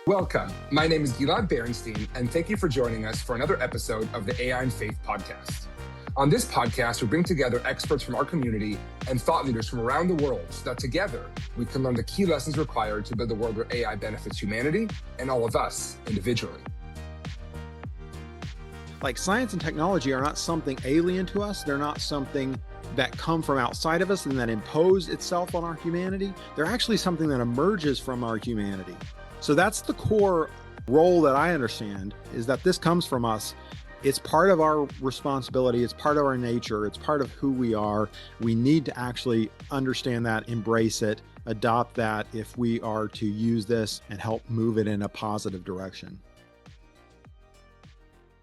Welcome. My name is Gilad Berenstein, and thank you for joining us for another episode of the AI and Faith podcast. On this podcast, we bring together experts from our community and thought leaders from around the world so that together we can learn the key lessons required to build a world where AI benefits humanity and all of us individually. Like science and technology are not something alien to us. They're not something that come from outside of us and that impose itself on our humanity. They're actually something that emerges from our humanity. So that's the core role that I understand, is that this comes from us. It's part of our responsibility. It's part of our nature. It's part of who we are. We need to actually understand that, embrace it, adopt that if we are to use this and help move it in a positive direction.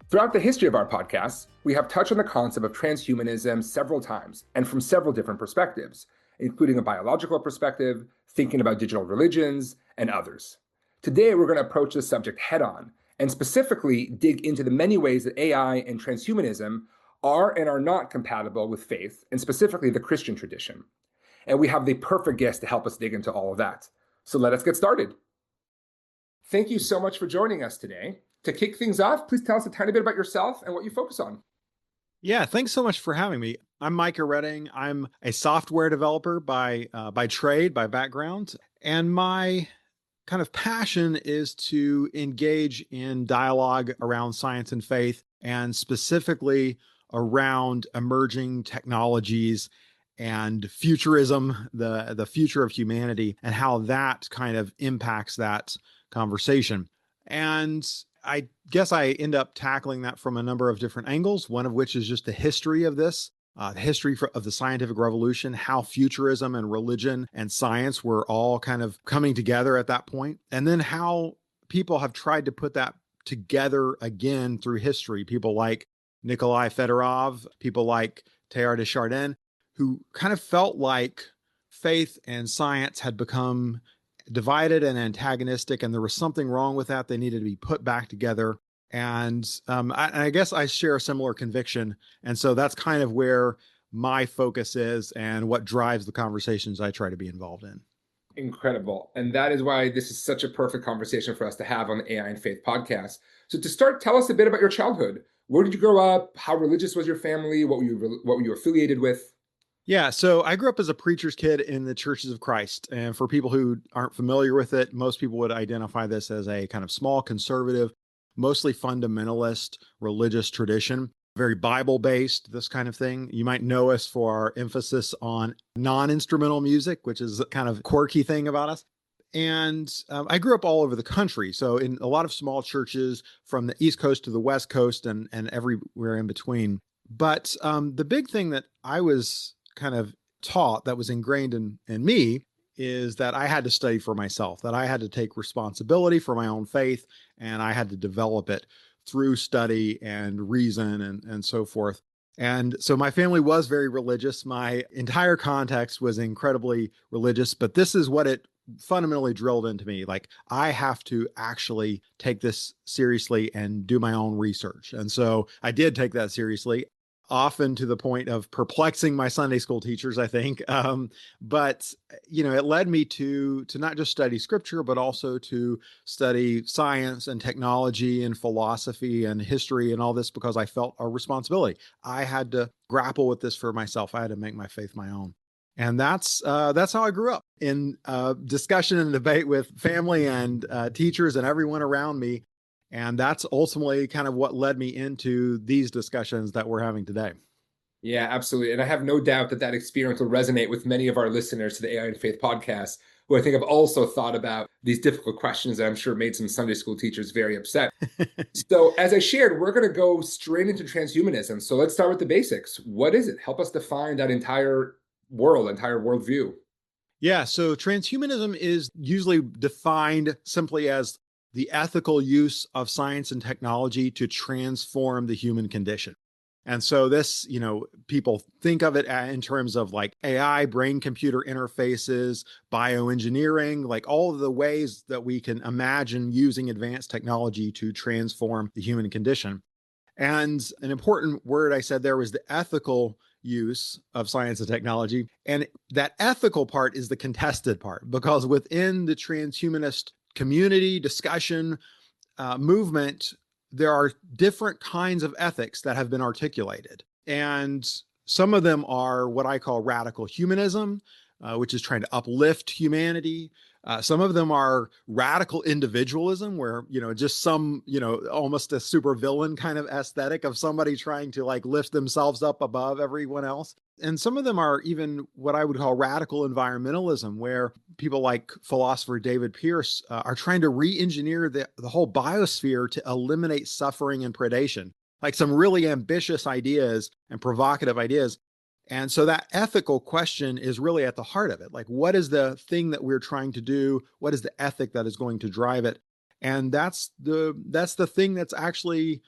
Throughout the history of our podcasts, we have touched on the concept of transhumanism several times and from several different perspectives, including a biological perspective, thinking about digital religions, and others. Today, we're going to approach this subject head-on and specifically dig into the many ways that AI and transhumanism are and are not compatible with faith, and specifically the Christian tradition. And we have the perfect guest to help us dig into all of that. So let us get started. Thank you so much for joining us today. To kick things off, please tell us a tiny bit about yourself and what you focus on. Yeah, thanks so much for having me. I'm Micah Redding. I'm a software developer by trade, by background, and my kind of passion is to engage in dialogue around science and faith, and specifically around emerging technologies and futurism, the future of humanity, and how that kind of impacts that conversation. And I guess I end up tackling that from a number of different angles, one of which is just the history of this. The history of the scientific revolution, how futurism and religion and science were all kind of coming together at that point, and then how people have tried to put that together again through history. People like Nikolai Fedorov, people like Teilhard de Chardin, who kind of felt like faith and science had become divided and antagonistic, and there was something wrong with that. They needed to be put back together. And I guess I share a similar conviction. And so that's kind of where my focus is and what drives the conversations I try to be involved in. Incredible. And that is why this is such a perfect conversation for us to have on the AI and Faith podcast. So to start, tell us a bit about your childhood. Where did you grow up? How religious was your family? What were you affiliated with? Yeah, so I grew up as a preacher's kid in the Churches of Christ. And for people who aren't familiar with it, most people would identify this as a kind of small, conservative, mostly fundamentalist religious tradition, very Bible-based, this kind of thing. You might know us for our emphasis on non-instrumental music, which is a kind of quirky thing about us. And I grew up all over the country. So in a lot of small churches from the East Coast to the West Coast and everywhere in between. But the big thing that I was kind of taught that was ingrained in me is that I had to study for myself, that I had to take responsibility for my own faith, and I had to develop it through study and reason and so forth. And so my family was very religious. My entire context was incredibly religious, but this is what it fundamentally drilled into me. Like, I have to actually take this seriously and do my own research. And so I did take that seriously, often to the point of perplexing my Sunday school teachers, I think. But, it led me to not just study scripture, but also to study science and technology and philosophy and history and all this, because I felt a responsibility. I had to grapple with this for myself. I had to make my faith my own. And that's how I grew up, in discussion and debate with family and teachers and everyone around me. And that's ultimately kind of what led me into these discussions that we're having today. Yeah, absolutely. And I have no doubt that experience will resonate with many of our listeners to the AI and Faith podcast, who I think have also thought about these difficult questions that I'm sure made some Sunday school teachers very upset. So as I shared, we're going to go straight into transhumanism. So let's start with the basics. What is it? Help us define that entire worldview. Yeah, so transhumanism is usually defined simply as the ethical use of science and technology to transform the human condition. And so this, people think of it in terms of like AI, brain-computer interfaces, bioengineering, like all of the ways that we can imagine using advanced technology to transform the human condition. And an important word I said there was the ethical use of science and technology. And that ethical part is the contested part, because within the transhumanist community discussion movement, there are different kinds of ethics that have been articulated. And some of them are what I call radical humanism, which is trying to uplift humanity. Some of them are radical individualism, where, just some, almost a supervillain kind of aesthetic of somebody trying to like lift themselves up above everyone else. And some of them are even what I would call radical environmentalism, where people like philosopher David Pearce are trying to re-engineer the whole biosphere to eliminate suffering and predation. Like some really ambitious ideas and provocative ideas. And so that ethical question is really at the heart of it. Like, what is the thing that we're trying to do? What is the ethic that is going to drive it? And that's the thing that's actually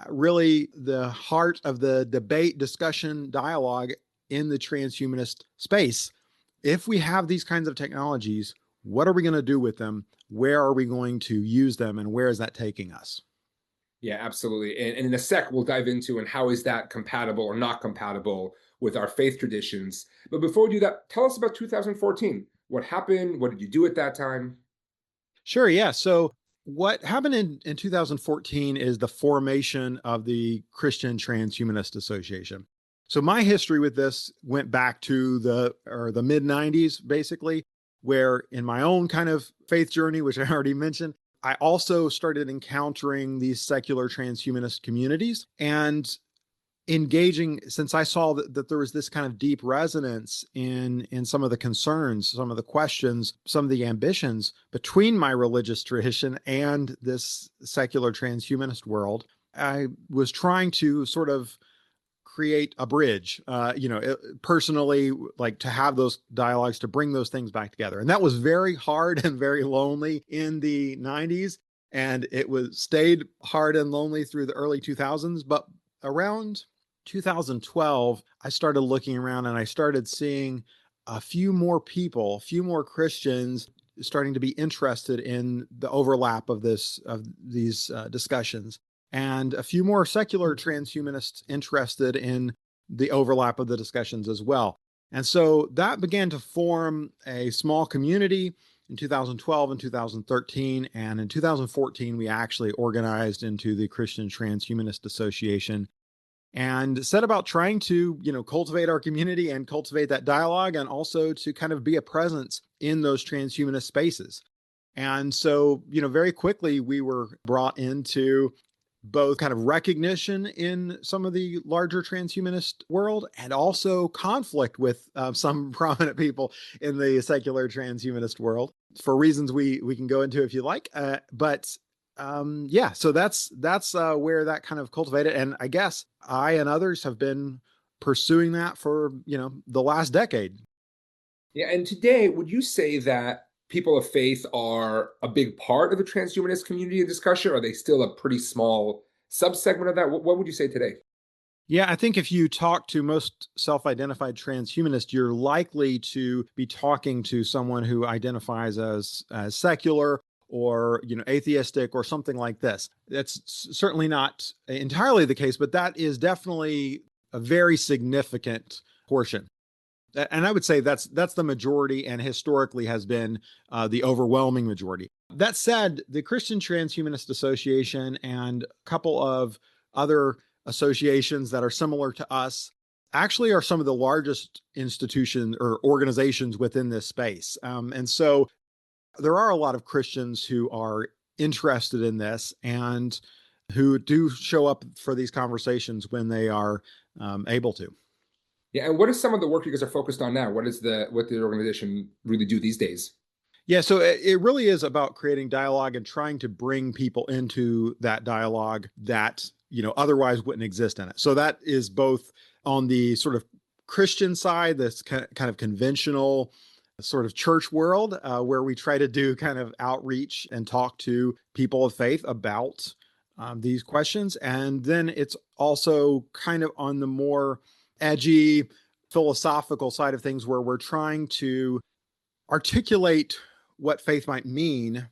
really the heart of the debate, discussion, dialogue in the transhumanist space. If we have these kinds of technologies, what are we going to do with them? Where are we going to use them? And where is that taking us? Yeah, absolutely. And in a sec, we'll dive into and how is that compatible or not compatible with our faith traditions. But before we do that, tell us about 2014. What happened? What did you do at that time? Sure. Yeah. So what happened in 2014 is the formation of the Christian Transhumanist Association. So my history with this went back to the mid 90s, basically, where in my own kind of faith journey, which I already mentioned, I also started encountering these secular transhumanist communities and engaging, since I saw that there was this kind of deep resonance in some of the concerns, some of the questions, some of the ambitions between my religious tradition and this secular transhumanist world. I was trying to sort of create a bridge, personally, like to have those dialogues, to bring those things back together. And that was very hard and very lonely in the 90s. And it stayed hard and lonely through the early 2000s. But around 2012, I started looking around and I started seeing a few more people, a few more Christians starting to be interested in the overlap of these discussions, and a few more secular transhumanists interested in the overlap of the discussions as well. And so that began to form a small community in 2012 and 2013. And in 2014, we actually organized into the Christian Transhumanist Association and set about trying to, cultivate our community and cultivate that dialogue, and also to kind of be a presence in those transhumanist spaces. And so, very quickly we were brought into both kind of recognition in some of the larger transhumanist world, and also conflict with some prominent people in the secular transhumanist world, for reasons we can go into if you like. So that's where that kind of cultivated. And I guess I and others have been pursuing that for, the last decade. Yeah, and today, would you say that people of faith are a big part of the transhumanist community and discussion? Or are they still a pretty small subsegment of that? What would you say today? Yeah, I think if you talk to most self-identified transhumanists, you're likely to be talking to someone who identifies as secular or atheistic or something like this. That's certainly not entirely the case, but that is definitely a very significant portion. And I would say that's the majority, and historically has been the overwhelming majority. That said, the Christian Transhumanist Association and a couple of other associations that are similar to us actually are some of the largest institutions or organizations within this space. And so there are a lot of Christians who are interested in this and who do show up for these conversations when they are able to. Yeah, and what is some of the work you guys are focused on now? What does the organization really do these days? Yeah, so it really is about creating dialogue and trying to bring people into that dialogue that, otherwise wouldn't exist in it. So that is both on the sort of Christian side, this kind of conventional sort of church world, where we try to do kind of outreach and talk to people of faith about these questions. And then it's also kind of on the more edgy philosophical side of things, where we're trying to articulate what faith might mean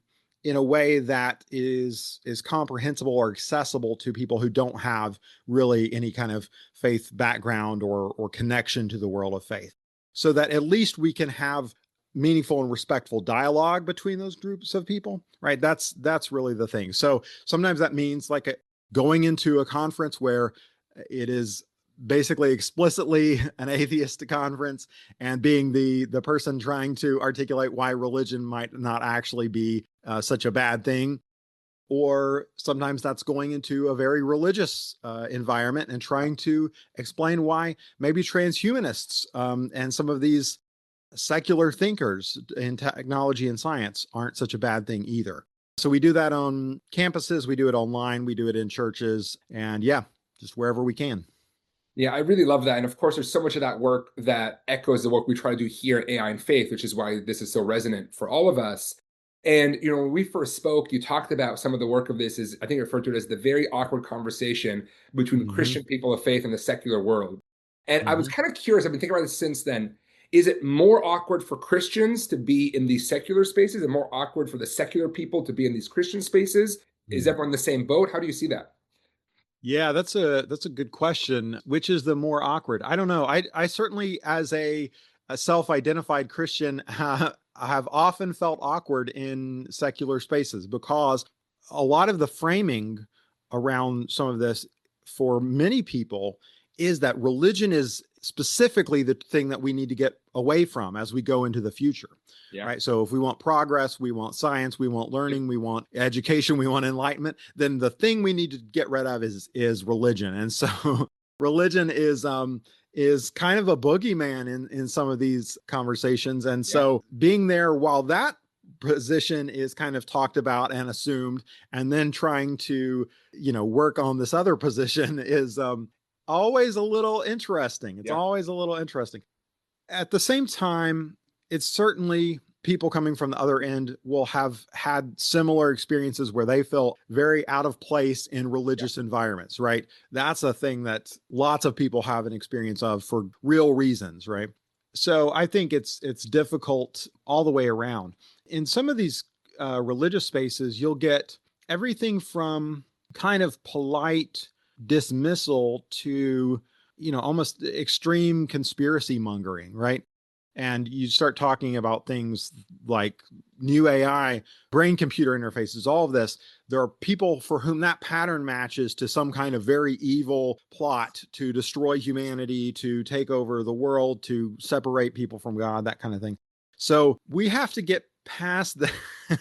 in a way that is comprehensible or accessible to people who don't have really any kind of faith background or connection to the world of faith, so that at least we can have meaningful and respectful dialogue between those groups of people, right? That's really the thing. So sometimes that means like going into a conference where it is basically explicitly an atheist conference, and being the person trying to articulate why religion might not actually be such a bad thing. Or sometimes that's going into a very religious environment and trying to explain why maybe transhumanists and some of these secular thinkers in technology and science aren't such a bad thing either. So we do that on campuses, we do it online, we do it in churches, and yeah, just wherever we can. Yeah, I really love that. And of course, there's so much of that work that echoes the work we try to do here at AI and Faith, which is why this is so resonant for all of us. And, when we first spoke, you talked about some of the work of this is, I think you referred to it as the very awkward conversation between Mm-hmm. Christian people of faith and the secular world. And I was Mm-hmm. kind of curious, I've been thinking about this since then. Is it more awkward for Christians to be in these secular spaces and more awkward for the secular people to be in these Christian spaces? Is everyone in the same boat? How do you see that? Yeah, that's a good question. Which is the more awkward? I don't know. I certainly, as a self-identified Christian, have often felt awkward in secular spaces because a lot of the framing around some of this for many people is that religion is specifically the thing that we need to get away from as we go into the future. Yeah. Right. So if we want progress, we want science, we want Yep. learning, we want education, we want enlightenment, then the thing we need to get rid of is religion. And so religion is kind of a boogeyman in some of these conversations. And Yeah. so being there while that position is kind of talked about and assumed, and then trying to, work on this other position is always a little interesting. It's Yeah. always a little interesting. At the same time, it's certainly people coming from the other end will have had similar experiences where they felt very out of place in Yeah. religious environments, right? That's a thing that lots of people have an experience of for real reasons, right? So I think it's difficult all the way around. In some of these religious spaces, you'll get everything from kind of polite dismissal to almost extreme conspiracy mongering, right? And you start talking about things like new AI, brain computer interfaces, all of this. There are people for whom that pattern matches to some kind of very evil plot to destroy humanity, to take over the world, to separate people from God, that kind of thing. So we have to get past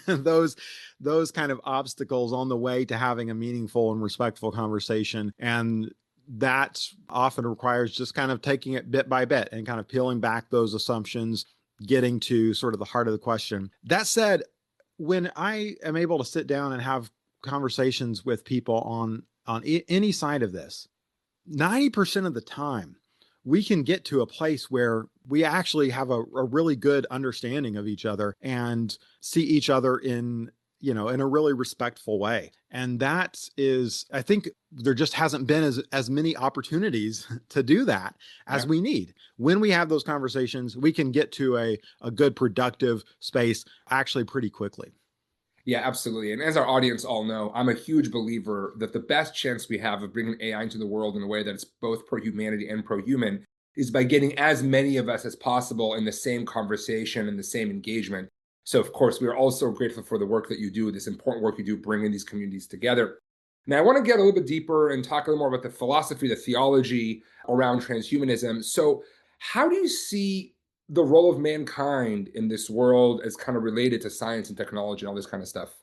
those kind of obstacles on the way to having a meaningful and respectful conversation. And that often requires just kind of taking it bit by bit and kind of peeling back those assumptions, getting to sort of the heart of the question. That said, when I am able to sit down and have conversations with people on any side of this, 90% of the time, we can get to a place where we actually have a really good understanding of each other and see each other in a really respectful way. And that is, I think there just hasn't been as many opportunities to do that as Yeah. we need. When we have those conversations, we can get to a good productive space actually pretty quickly. Yeah, absolutely. And as our audience all know, I'm a huge believer that the best chance we have of bringing AI into the world in a way that it's both pro humanity and pro human is by getting as many of us as possible in the same conversation and the same engagement. So, of course, we are also grateful for the work that you do, this important work you do, bringing these communities together. Now, I want to get a little bit deeper and talk a little more about the philosophy, the theology around transhumanism. So, how do you see the role of mankind in this world as kind of related to science and technology and all this kind of stuff?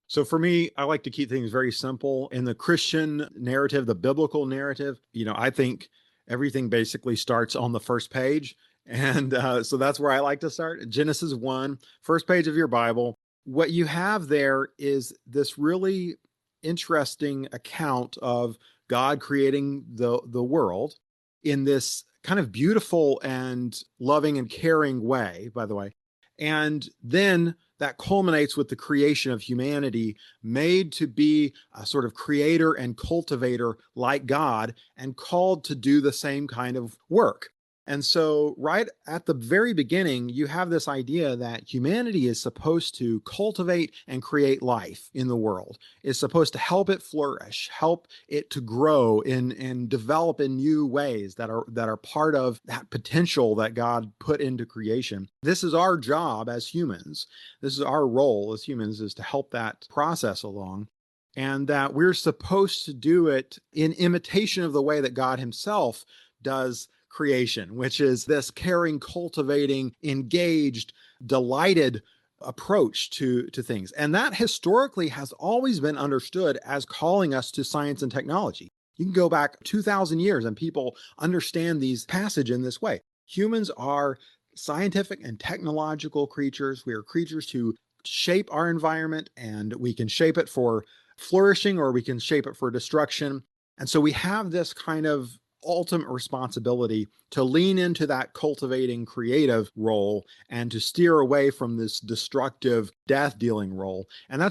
So for me, I like to keep things very simple. In the Christian narrative, the biblical narrative, I think everything basically starts on the first page. And so that's where I like to start. Genesis 1, first page of your Bible. What you have there is this really interesting account of God creating the world in this kind of beautiful and loving and caring way, by the way. And then that culminates with the creation of humanity, made to be a sort of creator and cultivator like God, and called to do the same kind of work. And so, right at the very beginning, you have this idea that humanity is supposed to cultivate and create life in the world, is supposed to help it flourish, help it to grow and develop in new ways that are part of that potential that God put into creation. This is our job as humans. This is our role as humans, is to help that process along. And that we're supposed to do it in imitation of the way that God Himself does creation, which is this caring, cultivating, engaged, delighted approach to things. And that historically has always been understood as calling us to science and technology. You can go back 2,000 years and people understand these passages in this way. Humans are scientific and technological creatures. We are creatures who shape our environment, and we can shape it for flourishing or we can shape it for destruction. And so we have this kind of ultimate responsibility to lean into that cultivating creative role and to steer away from this destructive death dealing role. And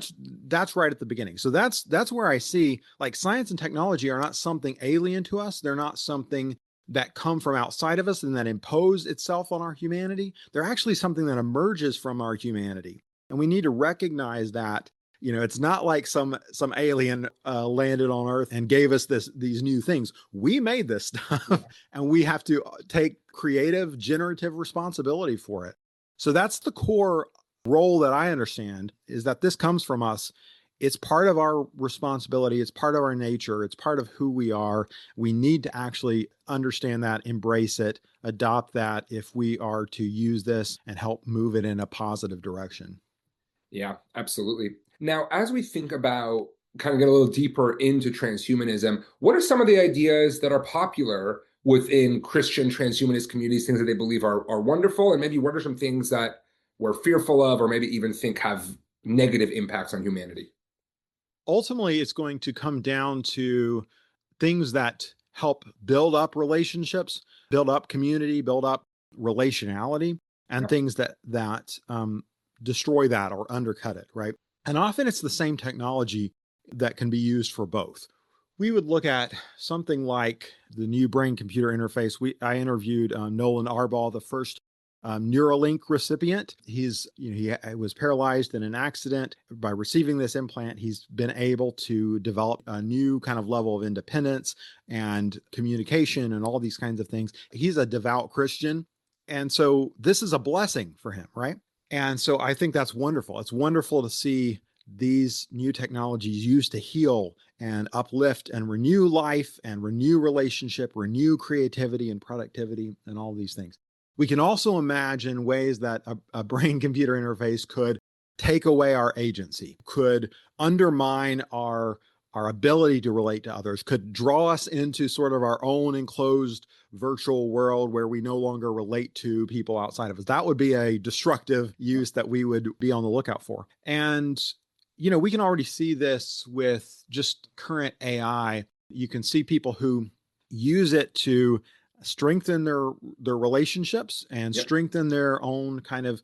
that's right at the beginning. So that's where I see, like, science and technology are not something alien to us. They're not something that come from outside of us and that impose itself on our humanity. They're actually something that emerges from our humanity. And we need to recognize that. It's not like some alien landed on Earth and gave us these new things. We made this stuff, yeah. And we have to take creative, generative responsibility for it. So that's the core role that I understand, is that this comes from us. It's part of our responsibility. It's part of our nature. It's part of who we are. We need to actually understand that, embrace it, adopt that if we are to use this and help move it in a positive direction. Yeah, absolutely. Now, as we think about kind of get a little deeper into transhumanism, what are some of the ideas that are popular within Christian transhumanist communities, things that they believe are wonderful, and maybe what are some things that we're fearful of or maybe even think have negative impacts on humanity? Ultimately, it's going to come down to things that help build up relationships, build up community, build up relationality, and things that destroy that or undercut it, right? And often it's the same technology that can be used for both. We would look at something like the new brain-computer interface. I interviewed Nolan Arbaugh, the first Neuralink recipient. He was paralyzed in an accident. By receiving this implant, he's been able to develop a new kind of level of independence and communication and all these kinds of things. He's a devout Christian. And so this is a blessing for him, right? And so I think that's wonderful. It's wonderful to see these new technologies used to heal and uplift and renew life and renew relationship, renew creativity and productivity and all these things. We can also imagine ways that a brain-computer interface could take away our agency, could undermine our ability to relate to others, could draw us into sort of our own enclosed virtual world where we no longer relate to people outside of us. That would be a destructive use that we would be on the lookout for. And, we can already see this with just current AI. You can see people who use it to strengthen their relationships and strengthen their own kind of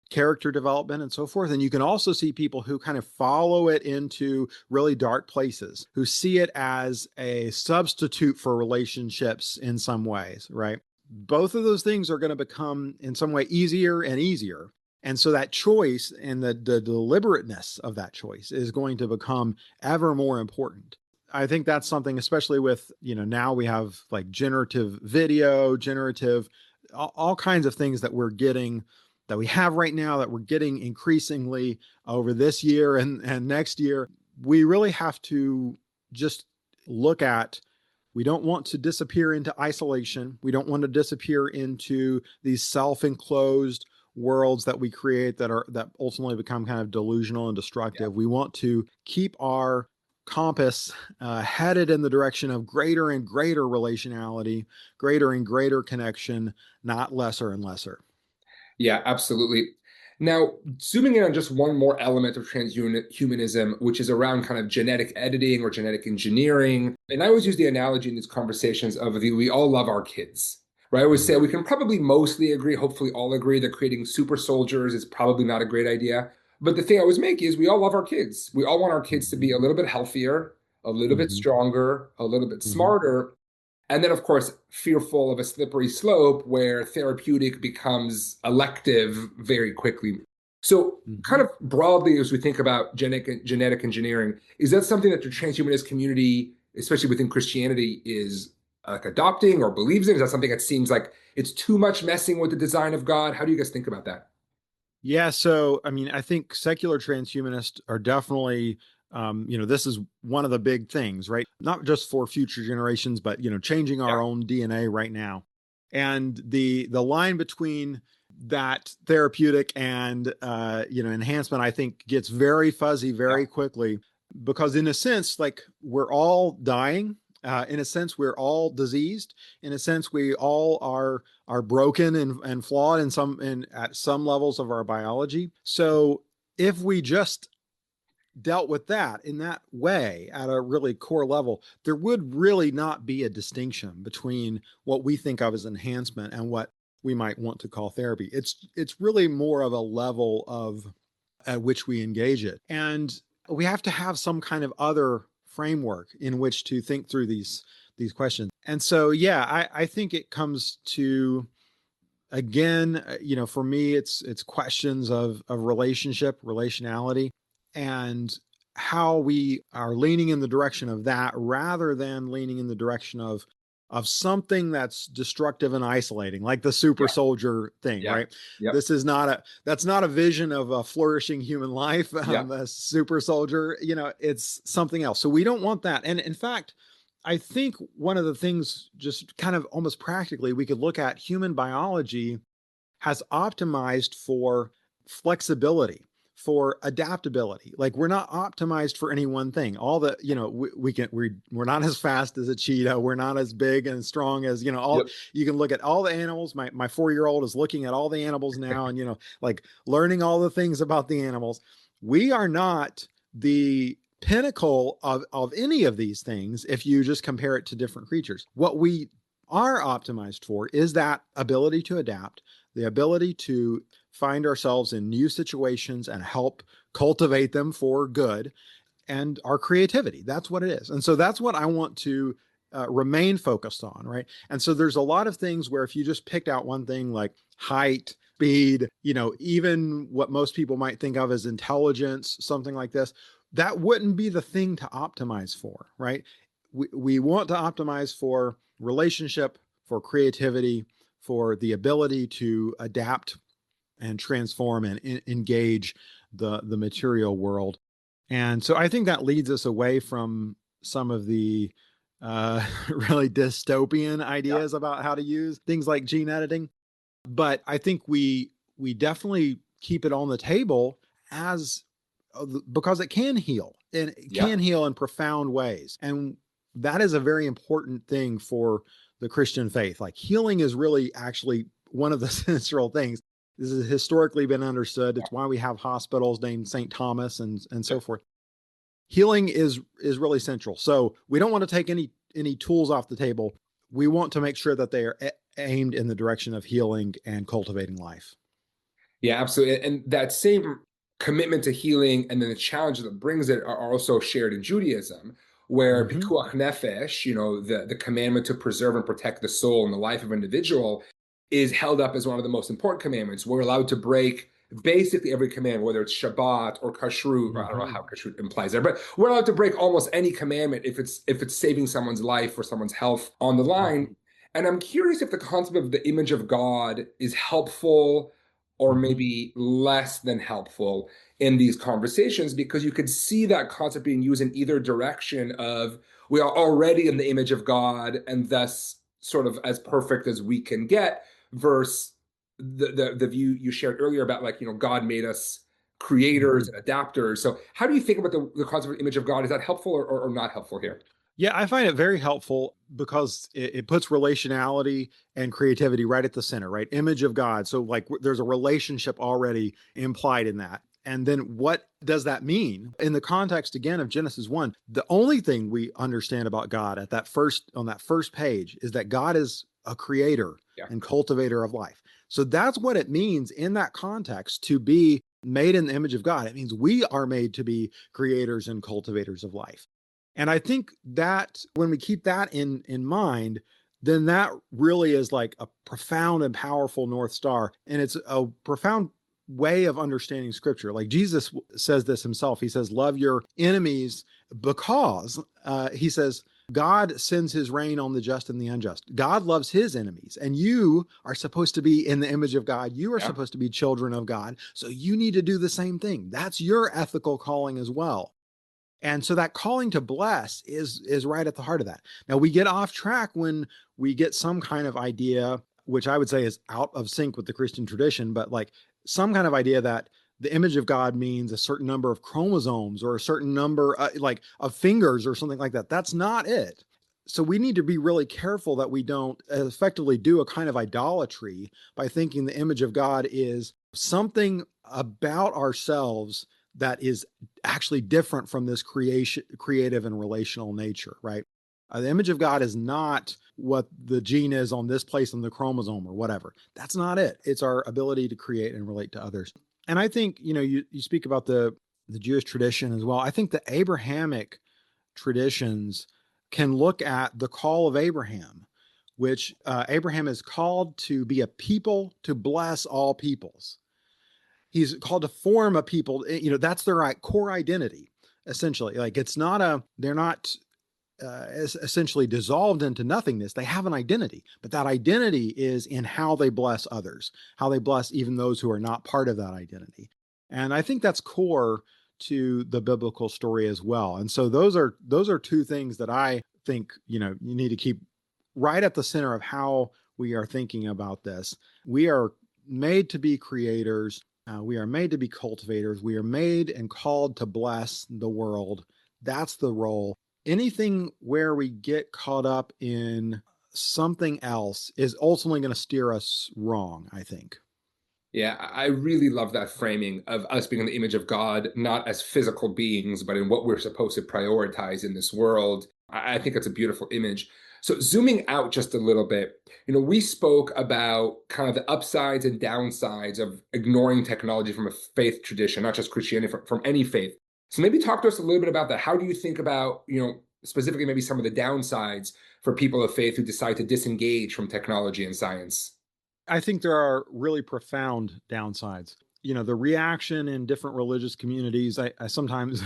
character development and so forth. And you can also see people who kind of follow it into really dark places, who see it as a substitute for relationships in some ways, right? Both of those things are going to become in some way easier and easier. And so that choice and the deliberateness of that choice is going to become ever more important. I think that's something, especially with, now we have like generative video, all kinds of things that we're getting, that we have right now, that we're getting increasingly over this year and next year. We really have to just look at, we don't want to disappear into isolation. We don't want to disappear into these self-enclosed worlds that we create that ultimately become kind of delusional and destructive. We want to keep our compass headed in the direction of greater and greater relationality, greater and greater connection, not lesser and lesser. Yeah, absolutely. Now, zooming in on just one more element of transhumanism, which is around kind of genetic editing or genetic engineering. And I always use the analogy in these conversations of we all love our kids, right? I always say we can probably mostly agree, hopefully all agree, that creating super soldiers is probably not a great idea. But the thing I always make is we all love our kids. We all want our kids to be a little bit healthier, a little bit stronger, a little bit smarter. And then, of course, fearful of a slippery slope where therapeutic becomes elective very quickly. So, kind Mhm. of broadly, as we think about genetic engineering, is that something that the transhumanist community, especially within Christianity, is like adopting or believes in? Is that something that seems like it's too much messing with the design of God? How do you guys think about that? Yeah, so I mean, I think secular transhumanists are definitely, this is one of the big things, right? Not just for future generations, but changing our Yeah, own DNA right now. And the line between that therapeutic and enhancement, I think, gets very fuzzy yeah, very quickly because, in a sense, like we're all dying. In a sense, we're all diseased. In a sense, we all are broken and flawed in some in at some levels of our biology. So if we just dealt with that in that way at a really core level, there would really not be a distinction between what we think of as enhancement and what we might want to call therapy. It's really more of a level of at which we engage it. And we have to have some kind of other framework in which to think through these questions. And so yeah, I think it comes to again, for me, it's questions of relationship, relationality, and how we are leaning in the direction of that rather than leaning in the direction of something that's destructive and isolating, like the super yeah, soldier thing, yeah, right? yep, This is not a that's not a vision of a flourishing human life. yeah, A super soldier, it's something else. So we don't want that. And in fact, I think one of the things, just kind of almost practically, we could look at human biology has optimized for flexibility, for adaptability. Like we're not optimized for any one thing. All the, we're not as fast as a cheetah. We're not as big and strong as, all yep, you can look at all the animals. My 4-year-old is looking at all the animals now and, like learning all the things about the animals. We are not the pinnacle of any of these things if you just compare it to different creatures. What we are optimized for is that ability to adapt, the ability to find ourselves in new situations and help cultivate them for good, and our creativity. That's what it is. And so that's what I want to remain focused on, right? And so there's a lot of things where if you just picked out one thing like height, speed, even what most people might think of as intelligence, something like this, that wouldn't be the thing to optimize for, right? We want to optimize for relationship, for creativity, for the ability to adapt and transform and engage the material world. And so I think that leads us away from some of the really dystopian yeah, ideas about how to use things like gene editing. But I think we definitely keep it on the table as because it can heal and it yeah. can heal in profound ways. And that is a very important thing for the Christian faith. Like healing is really actually one of the central things. This has historically been understood. It's why we have hospitals named St. Thomas and so Yep. forth. Healing is really central. So we don't want to take any tools off the table. We want to make sure that they are aimed in the direction of healing and cultivating life. Yeah, absolutely. And that same commitment to healing and then the challenges that brings it are also shared in Judaism, where Mm-hmm. pikuach nefesh, the commandment to preserve and protect the soul and the life of an individual, is held up as one of the most important commandments. We're allowed to break basically every command, whether it's Shabbat or Kashrut, or I don't know Mm-hmm. how Kashrut implies there, but we're allowed to break almost any commandment if it's saving someone's life or someone's health on the line. Mm-hmm. And I'm curious if the concept of the image of God is helpful or Mm-hmm. maybe less than helpful in these conversations, because you could see that concept being used in either direction of we are already in the image of God and thus sort of as perfect as we can get, versus the view you shared earlier about like, God made us Mm-hmm. creators and adapters. So how do you think about the concept of image of God? Is that helpful or not helpful here? Yeah, I find it very helpful because it puts relationality and creativity right at the center, right? Image of God. So, like, there's a relationship already implied in that. And then what does that mean in the context again of Genesis 1? The only thing we understand about God at on that first page is that God is a creator Yeah. and cultivator of life. So that's what it means in that context to be made in the image of God. It means we are made to be creators and cultivators of life. And I think that when we keep that in mind, then that really is like a profound and powerful North Star. And it's a profound way of understanding scripture. Like Jesus says this himself. He says, love your enemies because he says, God sends his rain on the just and the unjust. God loves his enemies, and you are supposed to be in the image of God. You are supposed to be children of God. So you need to do the same thing. That's your ethical calling as well. And so that calling to bless is right at the heart of that. Now we get off track when we get some kind of idea, which I would say is out of sync with the Christian tradition, but like some kind of idea that the image of God means a certain number of chromosomes or a certain number like of fingers or something like that. That's not it. So we need to be really careful that we don't effectively do a kind of idolatry by thinking the image of God is something about ourselves that is actually different from this creative and relational nature, right? The image of God is not what the gene is on this place in the chromosome or whatever. That's not it. It's our ability to create and relate to others. And I think, you speak about the Jewish tradition as well. I think the Abrahamic traditions can look at the call of Abraham, which Abraham is called to be a people to bless all peoples. He's called to form a people, that's their core identity, essentially. Like they're not essentially dissolved into nothingness. They have an identity, but that identity is in how they bless others, how they bless even those who are not part of that identity. And I think that's core to the biblical story as well. And so those are two things that I think, you need to keep right at the center of how we are thinking about this. We are made to be creators. We are made to be cultivators. We are made and called to bless the world. That's the role. Anything where we get caught up in something else is ultimately going to steer us wrong, I think. Yeah, I really love that framing of us being in the image of God, not as physical beings, but in what we're supposed to prioritize in this world. I think it's a beautiful image. So zooming out just a little bit, we spoke about kind of the upsides and downsides of ignoring technology from a faith tradition, not just Christianity, from any faith. So maybe talk to us a little bit about that. How do you think about, specifically maybe some of the downsides for people of faith who decide to disengage from technology and science? I think there are really profound downsides. The reaction in different religious communities, I sometimes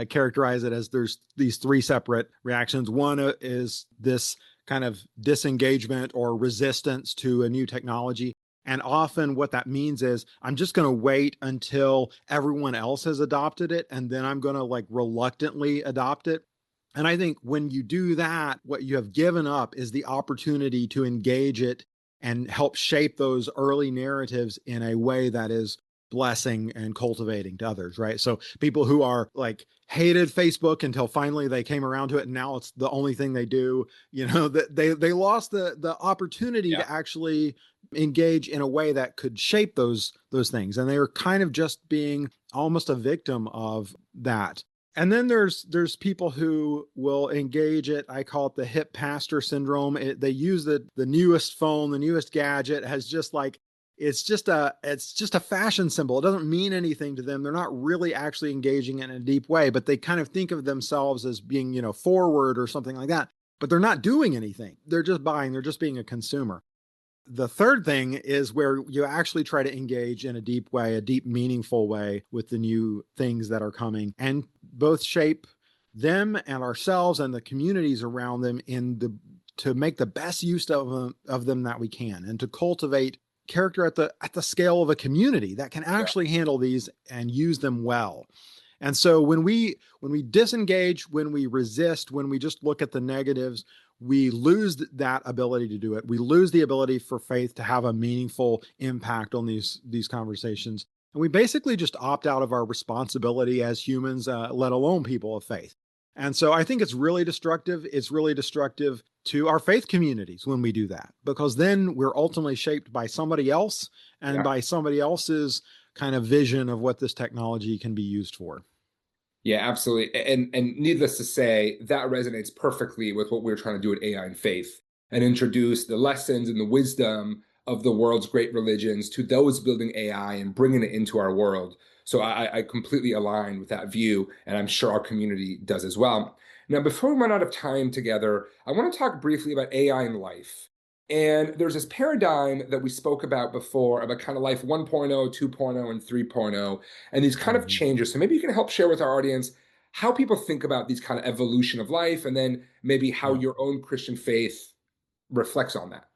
characterize it as there's these three separate reactions. One is this kind of disengagement or resistance to a new technology. And often what that means is I'm just going to wait until everyone else has adopted it, and then I'm going to like reluctantly adopt it. And I think when you do that, what you have given up is the opportunity to engage it and help shape those early narratives in a way that is blessing and cultivating to others, right? So people who are like hated Facebook until finally they came around to it, and now it's the only thing they do, that they lost the opportunity to actually engage in a way that could shape those things. And they were kind of just being almost a victim of that. And then there's people who will engage it. I call it the hip pastor syndrome. They use the newest phone, the newest gadget has just like, it's just a fashion symbol. It doesn't mean anything to them. They're not really actually engaging in a deep way, but they kind of think of themselves as being, forward or something like that, but they're not doing anything. They're just buying, they're just being a consumer. The third thing is where you actually try to engage in a deep way, a deep, meaningful way with the new things that are coming, and both shape them and ourselves and the communities around them to make the best use of them that we can, and to cultivate character at the scale of a community that can actually handle these and use them well. And so when we disengage, when we resist, when we just look at the negatives, we lose that ability to do it. We lose the ability for faith to have a meaningful impact on these conversations. And we basically just opt out of our responsibility as humans, let alone people of faith. And so I think it's really destructive. It's really destructive to our faith communities when we do that, because then we're ultimately shaped by somebody else and by somebody else's kind of vision of what this technology can be used for. Yeah, absolutely. And needless to say, that resonates perfectly with what we're trying to do at AI and Faith, and introduce the lessons and the wisdom of the world's great religions to those building AI and bringing it into our world. So I completely align with that view, and I'm sure our community does as well. Now, before we run out of time together, I want to talk briefly about AI and life. And there's this paradigm that we spoke about before about kind of life 1.0, 2.0, and 3.0, and these kind of Mhm. changes. So maybe you can help share with our audience how people think about these kind of evolution of life, and then maybe how Yeah. your own Christian faith reflects on that.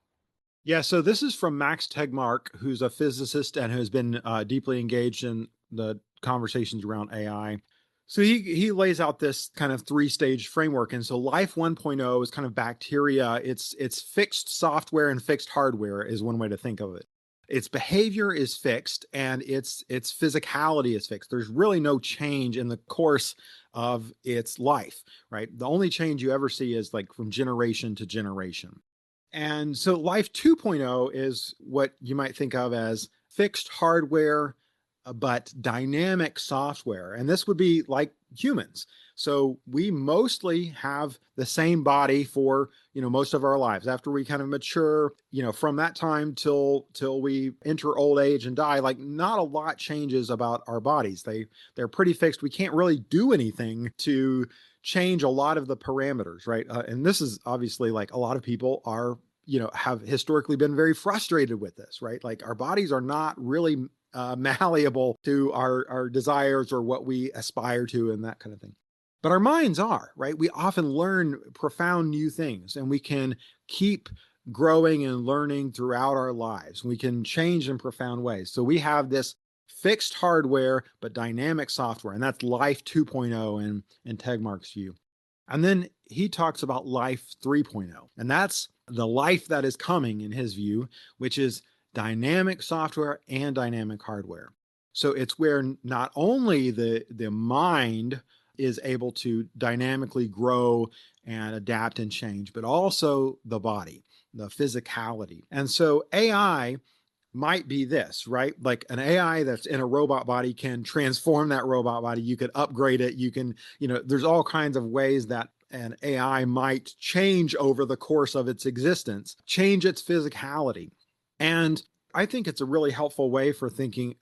Yeah, so this is from Max Tegmark, who's a physicist and has been deeply engaged in the conversations around AI. So he lays out this kind of three-stage framework. And so life 1.0 is kind of bacteria. It's fixed software and fixed hardware is one way to think of it. Its behavior is fixed and its physicality is fixed. There's really no change in the course of its life, right? The only change you ever see is like from generation to generation. And so Life 2.0 is what you might think of as fixed hardware, but dynamic software. And this would be like humans. So we mostly have the same body for, most of our lives. After we kind of mature, from that time till we enter old age and die, like not a lot changes about our bodies. They're pretty fixed. We can't really do anything to change a lot of the parameters, right? And this is obviously like a lot of people are, have historically been very frustrated with this, right? Like our bodies are not really malleable to our desires or what we aspire to and that kind of thing. But our minds are, right? We often learn profound new things and we can keep growing and learning throughout our lives. We can change in profound ways. So we have this fixed hardware, but dynamic software. And that's Life 2.0 in Tegmark's view. And then he talks about Life 3.0. And that's the life that is coming in his view, which is dynamic software and dynamic hardware. So it's where not only the mind is able to dynamically grow and adapt and change, but also the body, the physicality. And so AI might be this, right? Like an AI that's in a robot body can transform that robot body. You could upgrade it. You can, there's all kinds of ways that an AI might change over the course of its existence, change its physicality. And I think it's a really helpful way for thinking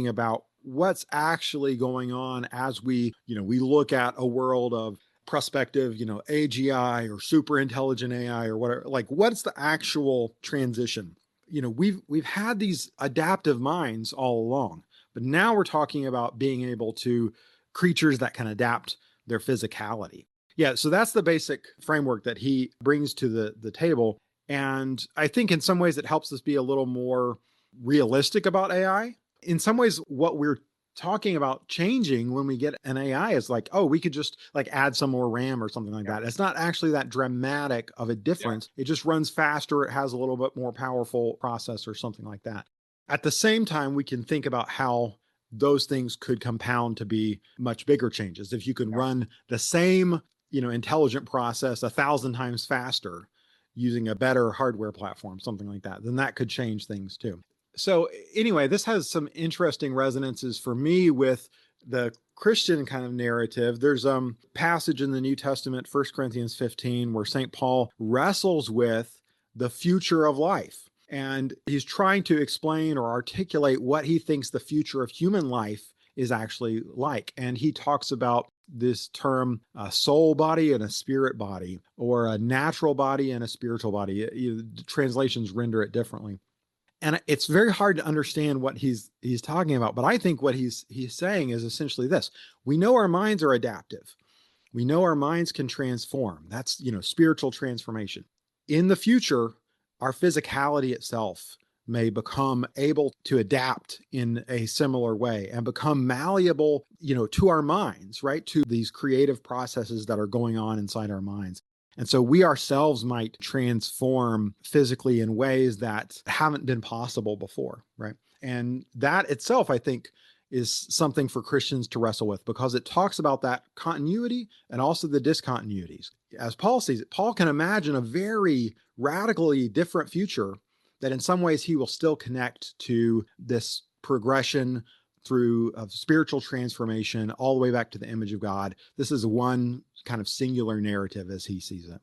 about what's actually going on as we look at a world of prospective, AGI or super intelligent AI or whatever. Like, what's the actual transition? We've had these adaptive minds all along, but now we're talking about being able to creatures that can adapt their physicality. Yeah, so that's the basic framework that he brings to the table. And I think in some ways it helps us be a little more realistic about AI. In some ways, what we're talking about changing when we get an AI is like, oh, we could just like add some more RAM or something like that. It's not actually that dramatic of a difference. It just runs faster. It has a little bit more powerful processor, something like that. At the same time, we can think about how those things could compound to be much bigger changes. If you can run the same, intelligent process 1,000 times faster using a better hardware platform, something like that, then that could change things too. So anyway, this has some interesting resonances for me with the Christian kind of narrative. There's a passage in the New Testament, 1 Corinthians 15, where St. Paul wrestles with the future of life. And he's trying to explain or articulate what he thinks the future of human life is actually like. And he talks about this term, a soul body and a spirit body, or a natural body and a spiritual body. The translations render it differently. And it's very hard to understand what he's talking about. But I think what he's saying is essentially this: we know our minds are adaptive. We know our minds can transform. That's, spiritual transformation. In the future, our physicality itself may become able to adapt in a similar way and become malleable, to our minds, right? To these creative processes that are going on inside our minds. And so we ourselves might transform physically in ways that haven't been possible before, right? And that itself, I think, is something for Christians to wrestle with, because it talks about that continuity and also the discontinuities. As Paul sees it, Paul can imagine a very radically different future that in some ways he will still connect to this progression through of spiritual transformation all the way back to the image of God. This is one kind of singular narrative as he sees it.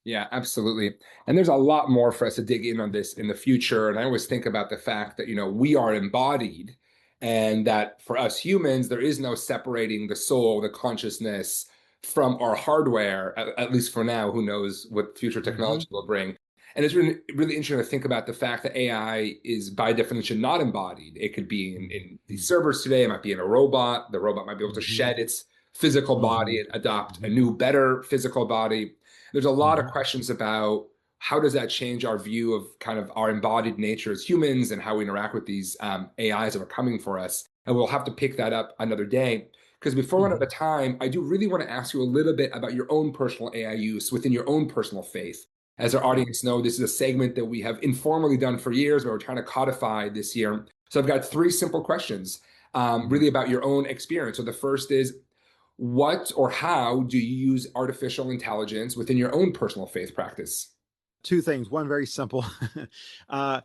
Yeah, absolutely. And there's a lot more for us to dig in on this in the future. And I always think about the fact that, we are embodied, and that for us humans, there is no separating the soul, the consciousness from our hardware, at least for now. Who knows what future Hmm. technology will bring? And it's really, really interesting to think about the fact that AI is by definition not embodied. It could be in these servers today, it might be in a robot. The robot might be able to Hmm. shed its physical Hmm. body and adopt a Hmm. new, better physical body. There's a lot of Hmm. questions about how does that change our view of kind of our embodied nature as humans and how we interact with these AIs that are coming for us. And we'll have to pick that up another day. Because before we run out Hmm. of time, I do really want to ask you a little bit about your own personal AI use within your own personal faith. As our Yeah. audience know, this is a segment that we have informally done for years, but we're trying to codify this year. So I've got three simple questions, Mhm. really about your own experience. So the first is, what or how do you use artificial intelligence within your own personal faith practice? Two things. One very simple. uh,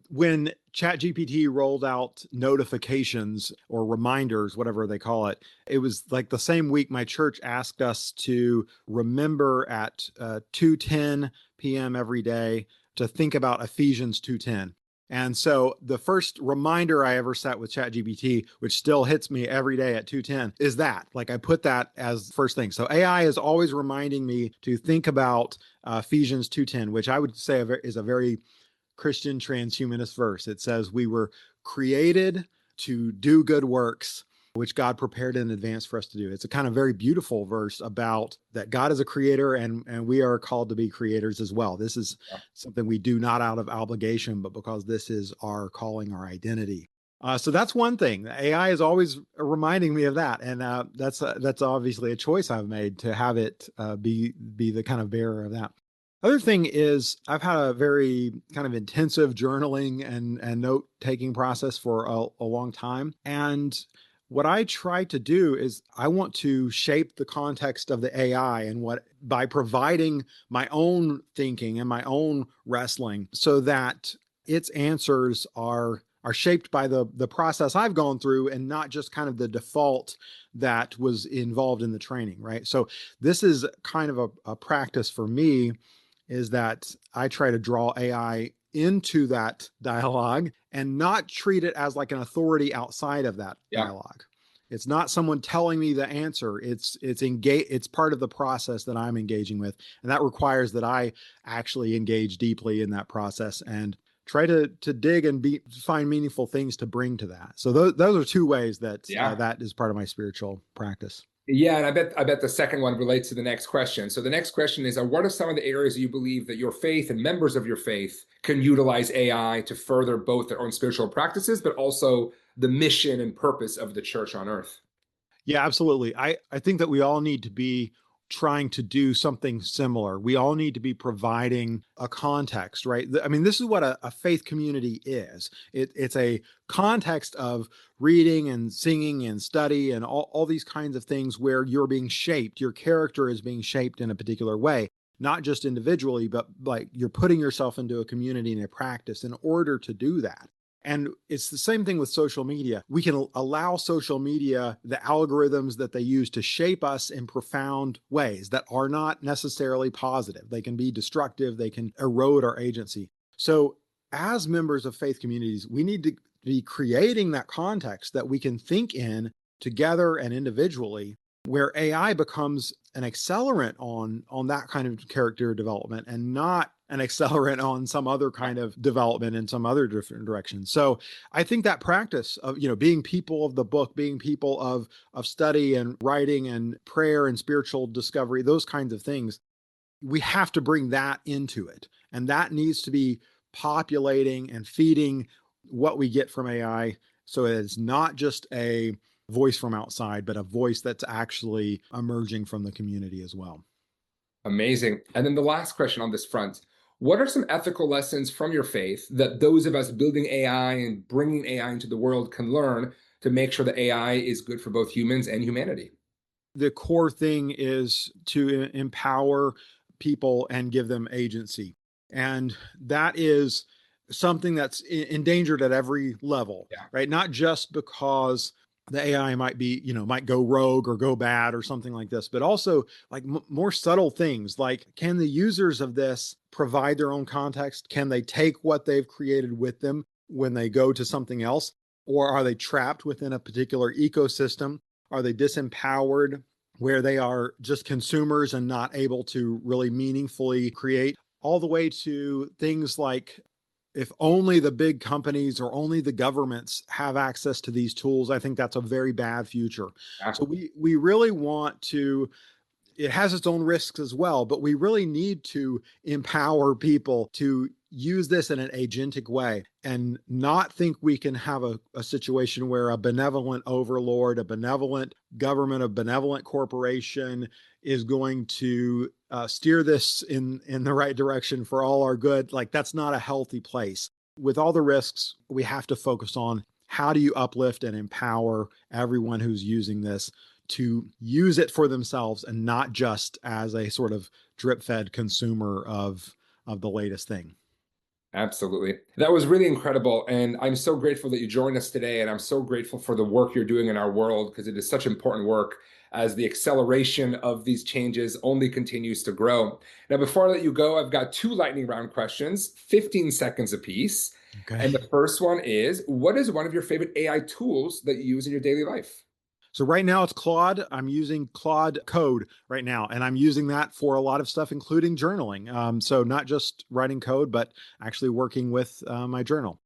when ChatGPT rolled out notifications or reminders, whatever they call it, it was like the same week my church asked us to remember at 2:10 p.m. every day to think about Ephesians 2:10. And so the first reminder I ever set with ChatGPT, which still hits me every day at 2:10, is that. Like I put that as first thing. So AI is always reminding me to think about Ephesians 2:10, which I would say is a very Christian transhumanist verse. It says, "We were created to do good works, which God prepared in advance for us to do." It's a kind of very beautiful verse about that God is a creator and we are called to be creators as well. This is something we do not out of obligation, but because this is our calling, our identity. So that's one thing. AI is always reminding me of that, and that's obviously a choice I've made to have it be the kind of bearer of that. Other thing is I've had a very kind of intensive journaling and note taking process for a long time. And what I try to do is I want to shape the context of the AI and what by providing my own thinking and my own wrestling so that its answers are shaped by the process I've gone through and not just kind of the default that was involved in the training, right? So this is kind of a practice for me is that I try to draw AI into that dialogue and not treat it as like an authority outside of that Yeah. dialogue. It's not someone telling me the answer. It's part of the process that I'm engaging with, and that requires that I actually engage deeply in that process and try to dig and find meaningful things to bring to that. So those are two ways that Yeah. that is part of my spiritual practice. Yeah, and I bet the second one relates to the next question. So the next question is, what are some of the areas you believe that your faith and members of your faith can utilize AI to further both their own spiritual practices, but also the mission and purpose of the church on earth? Yeah, absolutely. I think that we all need to be trying to do something similar. We all need to be providing a context, right? I mean, this is what a faith community is. It's a context of reading and singing and study and all these kinds of things where you're being shaped. Your character is being shaped in a particular way, not just individually, but like you're putting yourself into a community and a practice in order to do that. And it's the same thing with social media. We can allow social media, the algorithms that they use to shape us in profound ways that are not necessarily positive. They can be destructive, they can erode our agency. So, as members of faith communities, we need to be creating that context that we can think in together and individually where AI becomes an accelerant on that kind of character development and not an accelerant on some other kind of development in some other different direction. So I think that practice of being people of the book, being people of study and writing and prayer and spiritual discovery, those kinds of things, we have to bring that into it, and that needs to be populating and feeding what we get from AI, so it's not just a voice from outside, but a voice that's actually emerging from the community as well. Amazing. And then the last question on this front, what are some ethical lessons from your faith that those of us building AI and bringing AI into the world can learn to make sure that AI is good for both humans and humanity? The core thing is to empower people and give them agency. And that is something that's endangered at every level, Yeah. right? Not just because the AI might go rogue or go bad or something like this, but also like more subtle things like can the users of this provide their own context? Can they take what they've created with them when they go to something else? Or are they trapped within a particular ecosystem? Are they disempowered where they are just consumers and not able to really meaningfully create, all the way to things like if only the big companies or only the governments have access to these tools. I think that's a very bad future. So we really want to, it has its own risks as well, but we really need to empower people to use this in an agentic way and not think we can have a situation where a benevolent overlord, a benevolent government, a benevolent corporation is going to steer this in the right direction for all our good. Like, that's not a healthy place. With all the risks, we have to focus on how do you uplift and empower everyone who's using this to use it for themselves and not just as a sort of drip-fed consumer of the latest thing. Absolutely. That was really incredible. And I'm so grateful that you joined us today. And I'm so grateful for the work you're doing in our world, because it is such important work as the acceleration of these changes only continues to grow. Now, before I let you go, I've got 2 lightning round questions, 15 seconds apiece. Okay. And the first one is, what is one of your favorite AI tools that you use in your daily life? So right now it's Claude. I'm using Claude Code right now, and I'm using that for a lot of stuff, including journaling. So not just writing code, but actually working with my journal.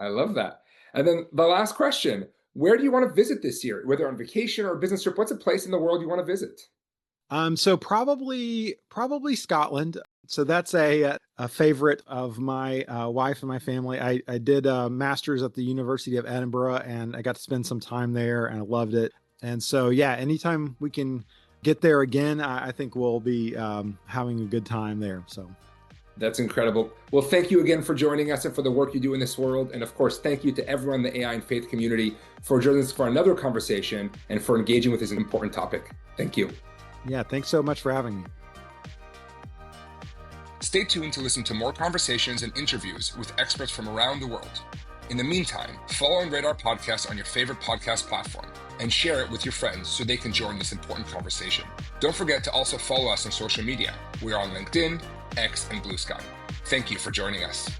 I love that. And then the last question, where do you want to visit this year? Whether on vacation or a business trip, what's a place in the world you want to visit? So probably Scotland. So that's a favorite of my wife and my family. I did a master's at the University of Edinburgh, and I got to spend some time there, and I loved it. And so, yeah, anytime we can get there again, I think we'll be having a good time there. So that's incredible. Well, thank you again for joining us and for the work you do in this world. And of course, thank you to everyone in the AI and faith community for joining us for another conversation and for engaging with this important topic. Thank you. Yeah, thanks so much for having me. Stay tuned to listen to more conversations and interviews with experts from around the world. In the meantime, follow and rate our podcast on your favorite podcast platform and share it with your friends so they can join this important conversation. Don't forget to also follow us on social media. We are on LinkedIn, X, and Blue Sky. Thank you for joining us.